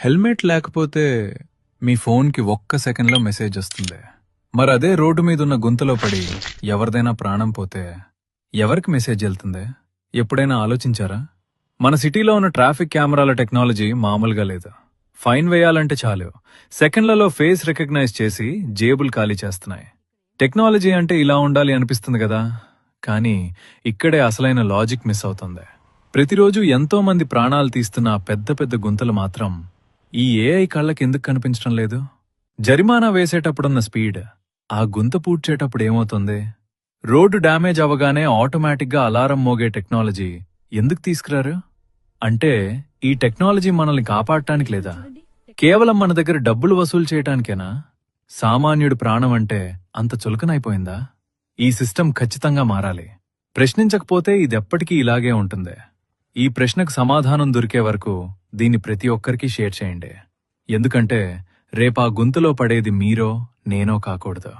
Helmet లేకపోతే మీ ఫోన్కి ఒక్క సెకండ్లో మెసేజ్ వస్తుంది. మరి అదే రోడ్డు మీదున్న గుంతలో పడి ఎవరిదైనా ప్రాణం పోతే ఎవరికి మెసేజ్ వెళ్తుంది? ఎప్పుడైనా ఆలోచించారా? మన సిటీలో ఉన్న ట్రాఫిక్ కెమెరాల టెక్నాలజీ మామూలుగా లేదు. ఫైన్ వేయాలంటే చాలు సెకండ్లలో ఫేస్ రికగ్నైజ్ చేసి జేబులు ఖాళీ చేస్తున్నాయి. టెక్నాలజీ అంటే ఇలా ఉండాలి అనిపిస్తుంది కదా, కానీ ఇక్కడే అసలైన లాజిక్ మిస్ అవుతుంది. ప్రతిరోజు ఎంతో మంది ప్రాణాలు తీస్తున్న ఆ పెద్ద పెద్ద గుంతలు మాత్రం ఈ ఏఐ కళ్ళకి ఎందుకు కనిపించడం లేదు? జరిమానా వేసేటప్పుడున్న స్పీడ్ ఆ గుంత పూడ్చేటప్పుడు ఏమవుతుంది? రోడ్డు డ్యామేజ్ అవగానే ఆటోమేటిక్గా అలారం మోగే టెక్నాలజీ ఎందుకు తీసుకురారు? అంటే ఈ టెక్నాలజీ మనల్ని కాపాడటానికి లేదా, కేవలం మన దగ్గర డబ్బులు వసూలు చేయటానికేనా? సామాన్యుడి ప్రాణం అంటే అంత చులకనైపోయిందా? ఈ సిస్టమ్ ఖచ్చితంగా మారాలి. ప్రశ్నించకపోతే ఇదెప్పటికీ ఇలాగే ఉంటుంది. ఈ ప్రశ్నకు సమాధానం దొరికే వరకు దీన్ని ప్రతి ఒక్కరికి షేర్ చేయండి. ఎందుకంటే రేపా గుంతలో పడేది మీరో నేనో కాకూడదు.